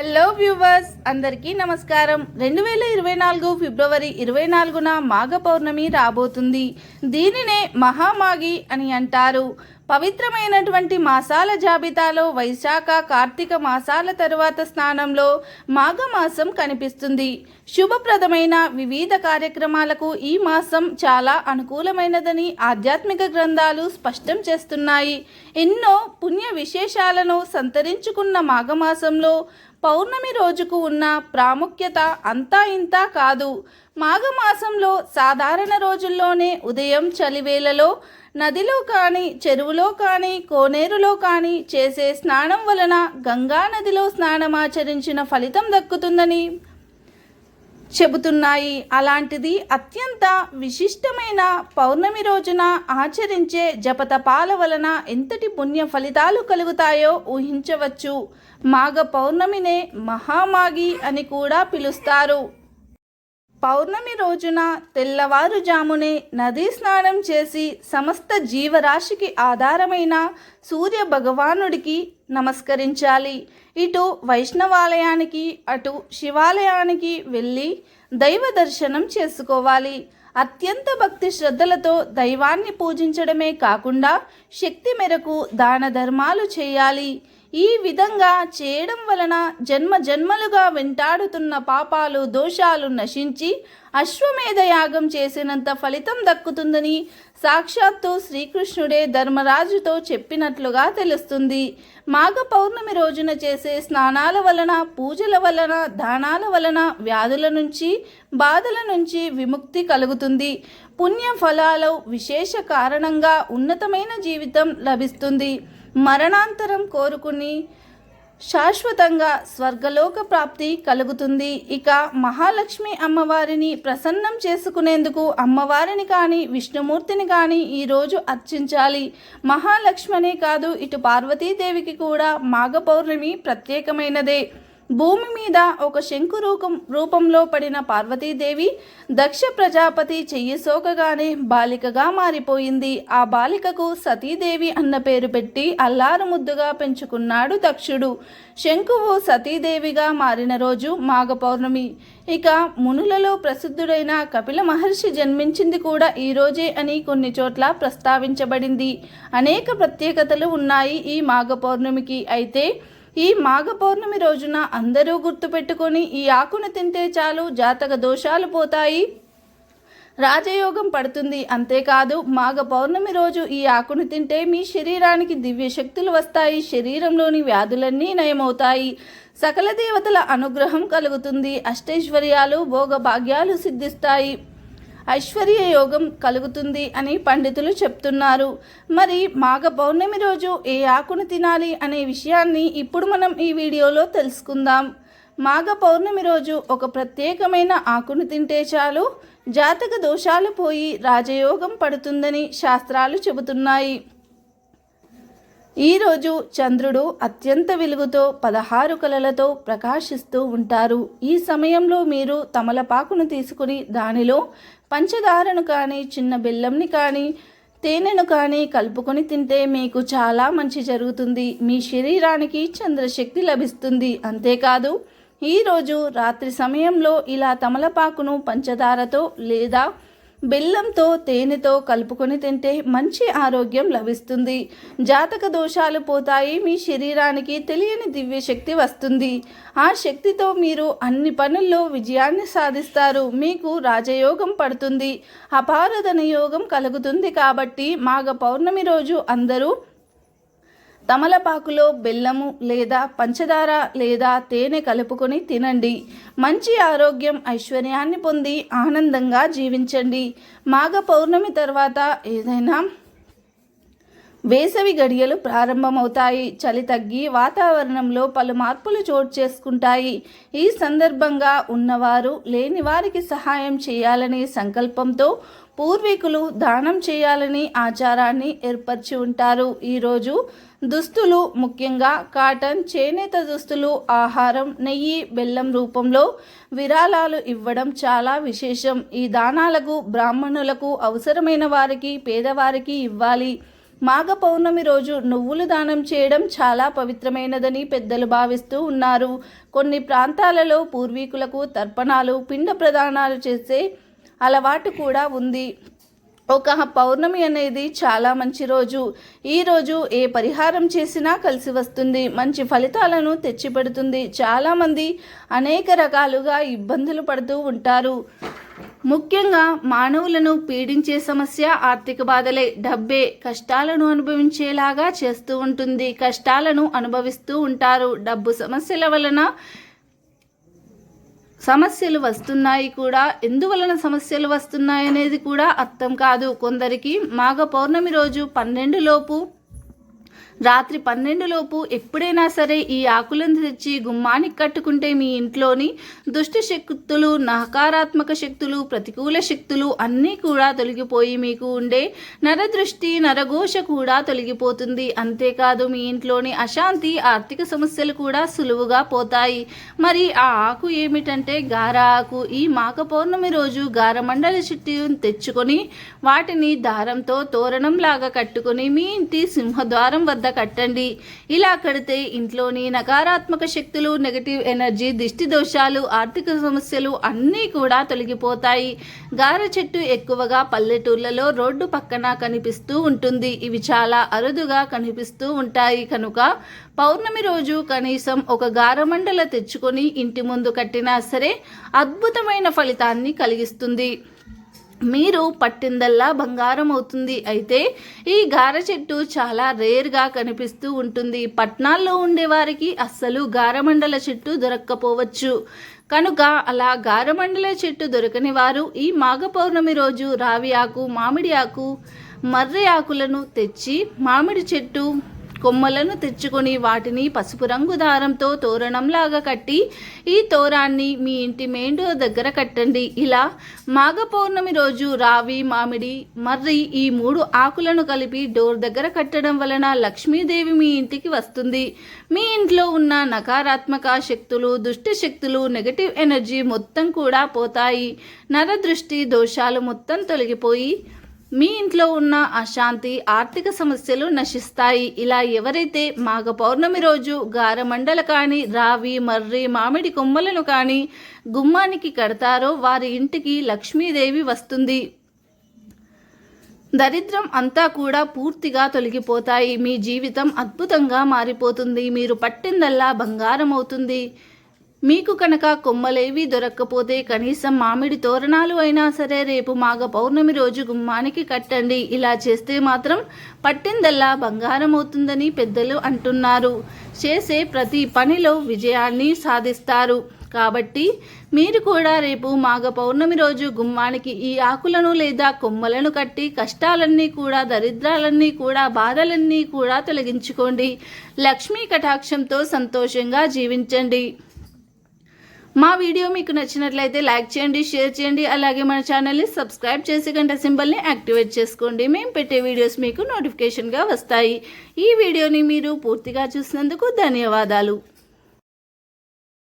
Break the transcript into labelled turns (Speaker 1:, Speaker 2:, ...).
Speaker 1: Hello viewers, అందరికీ నమస్కారం. 2024 ఫిబ్రవరి 24న మాఘ పౌర్ణమి రాబోతుంది. దీనినే మహామాఘి అని అంటారు. పవిత్రమైనటువంటి మాసాల జాబితాలో వైశాఖ కార్తీక మాసాల తరువాత స్థానంలో మాఘమాసం కనిపిస్తుంది. శుభప్రదమైన వివిధ కార్యక్రమాలకు ఈ మాసం చాలా అనుకూలమైనదని ఆధ్యాత్మిక గ్రంథాలు స్పష్టం చేస్తున్నాయి. ఎన్నో పుణ్య విశేషాలను సంతరించుకున్న మాఘమాసంలో పౌర్ణమి రోజుకు ఉన్న ప్రాముఖ్యత అంతా ఇంతా కాదు. మాఘమాసంలో సాధారణ రోజుల్లోనే ఉదయం చలివేళలో నదిలో కానీ చెరువులో కానీ కోనేరులో కానీ చేసే స్నానం వలన గంగా నదిలో స్నానమాచరించిన ఫలితం దక్కుతుందని చెబుతున్నాయి. అలాంటిది అత్యంత విశిష్టమైన పౌర్ణమి రోజున ఆచరించే జపతపాల వలన ఎంతటి పుణ్య ఫలితాలు కలుగుతాయో ఊహించవచ్చు. మాఘ పౌర్ణమినే మహామాఘి అని కూడా పిలుస్తారు. పౌర్ణమి రోజున తెల్లవారుజామునే నదీ స్నానం చేసి సమస్త జీవరాశికి ఆధారమైన సూర్య భగవానుడికి నమస్కరించాలి. ఇటు వైష్ణవాలయానికి అటు శివాలయానికి వెళ్ళి దైవ దర్శనం చేసుకోవాలి. అత్యంత భక్తి శ్రద్ధలతో దైవాన్ని పూజించడమే కాకుండా శక్తి మేరకు దాన ధర్మాలు చేయాలి. ఈ విధంగా చేయడం వలన జన్మ జన్మలుగా వెంటాడుతున్న పాపాలు దోషాలు నశించి అశ్వమేధ యాగం చేసినంత ఫలితం దక్కుతుందని సాక్షాత్తు శ్రీకృష్ణుడే ధర్మరాజుతో చెప్పినట్లుగా తెలుస్తుంది. మాఘ పౌర్ణమి రోజున చేసే స్నానాల వలన, పూజల వలన, దానాల వలన వ్యాధుల నుంచి, బాధల నుంచి విముక్తి కలుగుతుంది. పుణ్య ఫలాలు విశేష కారణంగా ఉన్నతమైన జీవితం లభిస్తుంది. మరణాంతరం కోరుకుని శాశ్వతంగా స్వర్గలోక ప్రాప్తి కలుగుతుంది. ఇక మహాలక్ష్మి అమ్మవారిని ప్రసన్నం చేసుకునేందుకు అమ్మవారిని కానీ విష్ణుమూర్తిని కానీ ఈరోజు అర్చించాలి. మహాలక్ష్మనే కాదు, ఇటు పార్వతీదేవికి కూడా మాఘ పౌర్ణమి ప్రత్యేకమైనదే. భూమి మీద ఒక శంకు రూపంలో పడిన పార్వతీదేవి దక్ష ప్రజాపతి చెయ్యి సోకగానే బాలికగా మారిపోయింది. ఆ బాలికకు సతీదేవి అన్న పేరు పెట్టి అల్లారు ముద్దుగా పెంచుకున్నాడు దక్షుడు. శంకువు సతీదేవిగా మారిన రోజు మాఘ పౌర్ణమి. ఇక మునులలో ప్రసిద్ధుడైన కపిల మహర్షి జన్మించింది కూడా ఈ రోజే అని కొన్ని చోట్ల ప్రస్తావించబడింది. అనేక ప్రత్యేకతలు ఉన్నాయి ఈ మాఘ పౌర్ణమికి. అయితే ఈ మాఘ పౌర్ణమి రోజున అందరూ గుర్తుపెట్టుకొని ఈ ఆకును తింటే చాలు జాతక దోషాలు పోతాయి, రాజయోగం పడుతుంది. అంతేకాదు మాఘ పౌర్ణమి రోజు ఈ ఆకును తింటే మీ శరీరానికి దివ్య శక్తులు వస్తాయి, శరీరంలోని వ్యాధులన్నీ నయమవుతాయి, సకల దేవతల అనుగ్రహం కలుగుతుంది, అష్టైశ్వర్యాలు భోగభాగ్యాలు సిద్ధిస్తాయి, ఐశ్వర్య యోగం కలుగుతుంది అని పండితులు చెప్తున్నారు. మరి మాఘ పౌర్ణమి రోజు ఏ ఆకును తినాలి అనే విషయాన్ని ఇప్పుడు మనం ఈ వీడియోలో తెలుసుకుందాం. మాఘ పౌర్ణమి రోజు ఒక ప్రత్యేకమైన ఆకును తింటే చాలు జాతక దోషాలు పోయి రాజయోగం పడుతుందని శాస్త్రాలు చెబుతున్నాయి. ఈరోజు చంద్రుడు అత్యంత వెలుగుతో 16 కళలతో ప్రకాశిస్తూ ఉంటారు. ఈ సమయంలో మీరు తమలపాకును తీసుకుని దానిలో పంచదారను కానీ చిన్న బెల్లంని కానీ తేనెను కానీ కలుపుకొని తింటే మీకు చాలా మంచి జరుగుతుంది. మీ శరీరానికి చంద్రశక్తి లభిస్తుంది. అంతేకాదు ఈరోజు రాత్రి సమయంలో ఇలా తమలపాకును పంచదారతో లేదా బెల్లంతో తేనెతో కలుపుకొని తింటే మంచి ఆరోగ్యం లభిస్తుంది, జాతక దోషాలు పోతాయి, మీ శరీరానికి తెలియని దివ్య శక్తి వస్తుంది. ఆ శక్తితో మీరు అన్ని పనుల్లో విజయాన్ని సాధిస్తారు, మీకు రాజయోగం పడుతుంది, అపార ధనయోగం కలుగుతుంది. కాబట్టి మాఘ పౌర్ణమి రోజు అందరూ తమలపాకులో బెల్లము లేదా పంచదార లేదా తేనె కలుపుకొని తినండి. మంచి ఆరోగ్యం ఐశ్వర్యాన్ని పొంది ఆనందంగా జీవించండి. మాఘ పౌర్ణమి తర్వాత ఏదైనా వేసవి గడియలు ప్రారంభమవుతాయి. చలి తగ్గి వాతావరణంలో పలు మార్పులు చోటు చేసుకుంటాయి. ఈ సందర్భంగా ఉన్నవారు లేని వారికి సహాయం చేయాలనే సంకల్పంతో పూర్వీకులు దానం చేయాలని ఆచారాన్ని ఏర్పరిచి ఉంటారు. ఈరోజు దుస్తులు, ముఖ్యంగా కాటన్, చేనేత దుస్తులు, ఆహారం, నెయ్యి, బెల్లం రూపంలో విరాళాలు ఇవ్వడం చాలా విశేషం. ఈ దానాలకు బ్రాహ్మణులకు, అవసరమైన వారికి, పేదవారికి ఇవ్వాలి. మాఘ పౌర్ణమి రోజు నువ్వులు దానం చేయడం చాలా పవిత్రమైనదని పెద్దలు భావిస్తూ ఉన్నారు. కొన్ని ప్రాంతాలలో పూర్వీకులకు తర్పణాలు, పిండ ప్రదానాలు చేసే అలవాటు కూడా ఉంది. ఒక పౌర్ణమి అనేది చాలా మంచి రోజు. ఈరోజు ఏ పరిహారం చేసినా కలిసి వస్తుంది, మంచి ఫలితాలను తెచ్చిపెడుతుంది. చాలామంది అనేక రకాలుగా ఇబ్బందులు పడుతూ ఉంటారు. ముఖ్యంగా మానవులను పీడించే సమస్య ఆర్థిక బాధలే. డబ్బే కష్టాలను అనుభవించేలాగా చేస్తూ ఉంటుంది. కష్టాలను అనుభవిస్తూ ఉంటారు. డబ్బు సమస్యల వలన సమస్యలు వస్తున్నాయి కూడా. ఎందువలన సమస్యలు వస్తున్నాయి అనేది కూడా అర్థం కాదు. కొందరికి మాఘ పౌర్ణమి రోజు 12 లోపు, రాత్రి 12 లోపు ఎప్పుడైనా సరే ఈ ఆకులను తెచ్చి గుమ్మానికి కట్టుకుంటే మీ ఇంట్లోని దుష్ట శక్తులు, నకారాత్మక శక్తులు, ప్రతికూల శక్తులు అన్నీ కూడా తొలగిపోయి మీకు ఉండే నరదృష్టి, నరఘోష కూడా తొలగిపోతుంది. అంతేకాదు మీ ఇంట్లోని అశాంతి, ఆర్థిక సమస్యలు కూడా సులువుగా పోతాయి. మరి ఆ ఆకు ఏమిటంటే గార ఆకు. ఈ మాఘ పౌర్ణమి రోజు గారమండల చెట్టును తెచ్చుకొని వాటిని దారంతో తోరణంలాగా కట్టుకొని మీ ఇంటి సింహద్వారం వద్ద కట్టండి. ఇలా కడితే ఇంట్లోని నకారాత్మక శక్తులు, నెగటివ్ ఎనర్జీ, దిష్టి దోషాలు, ఆర్థిక సమస్యలు అన్నీ కూడా తొలగిపోతాయి. గార చెట్టు ఎక్కువగా పల్లెటూర్లలో రోడ్డు పక్కన కనిపిస్తూ ఉంటుంది. ఇవి చాలా అరుదుగా కనిపిస్తూ ఉంటాయి. కనుక పౌర్ణమి రోజు కనీసం ఒక గారమండల తెచ్చుకొని ఇంటి ముందు కట్టినా సరే అద్భుతమైన ఫలితాన్ని కలిగిస్తుంది. మీరు పట్టిందల్లా బంగారం అవుతుంది. అయితే ఈ గార చెట్టు చాలా రేర్గా కనిపిస్తూ ఉంటుంది. పట్నాల్లో ఉండేవారికి అస్సలు గారమండల చెట్టు దొరక్కపోవచ్చు. కనుక అలా గారమండల చెట్టు దొరకని వారు ఈ మాఘ పౌర్ణమి రోజు రావి ఆకు, మామిడి ఆకు, మర్రి ఆకులను తెచ్చి మామిడి చెట్టు కొమ్మలను తెచ్చుకొని వాటిని పసుపు రంగు దారంతో తోరణంలాగా కట్టి ఈ తోరాన్ని మీ ఇంటి మెయిన్ డోర్ దగ్గర కట్టండి. ఇలా మాఘ పౌర్ణమి రోజు రావి, మామిడి, మర్రి ఈ 3 ఆకులను కలిపి డోర్ దగ్గర కట్టడం వలన లక్ష్మీదేవి మీ ఇంటికి వస్తుంది. మీ ఇంట్లో ఉన్న నకారాత్మక శక్తులు, దుష్ట శక్తులు, నెగటివ్ ఎనర్జీ మొత్తం కూడా పోతాయి. నరదృష్టి దోషాలు మొత్తం తొలగిపోయి మీ ఇంట్లో ఉన్న అశాంతి, ఆర్థిక సమస్యలు నశిస్తాయి. ఇలా ఎవరైతే మాఘ పౌర్ణమి రోజు గారమండల కానీ, రావి, మర్రి, మామిడి కొమ్మలను కానీ గుమ్మానికి కడతారో వారి ఇంటికి లక్ష్మీదేవి వస్తుంది. దరిద్రం అంతా కూడా పూర్తిగా తొలగిపోతాయి. మీ జీవితం అద్భుతంగా మారిపోతుంది. మీరు పట్టిందల్లా బంగారం అవుతుంది. మీకు కనుక కొమ్మలేవి దొరక్కపోతే కనీసం మామిడి తోరణాలు అయినా సరే రేపు మాఘ పౌర్ణమి రోజు గుమ్మానికి కట్టండి. ఇలా చేస్తే మాత్రం పట్టిందల్లా బంగారం అవుతుందని పెద్దలు అంటున్నారు. చేసే ప్రతి పనిలో విజయాన్ని సాధిస్తారు. కాబట్టి మీరు కూడా రేపు మాఘ పౌర్ణమి రోజు గుమ్మానికి ఈ ఆకులను లేదా కొమ్మలను కట్టి కష్టాలన్నీ కూడా, దరిద్రాలన్నీ కూడా, బాధలన్నీ కూడా తొలగించుకోండి. లక్ష్మీ కటాక్షంతో సంతోషంగా జీవించండి. మా వీడియో మీకు నచ్చినట్లయితే లైక్ చేయండి, షేర్ చేయండి. అలాగే మన ఛానల్ని సబ్స్క్రైబ్ చేసి గంట సింబల్ని యాక్టివేట్ చేసుకోండి. మేము పెట్టే వీడియోస్ మీకు నోటిఫికేషన్గా వస్తాయి. ఈ వీడియోని మీరు పూర్తిగా చూసినందుకు ధన్యవాదాలు.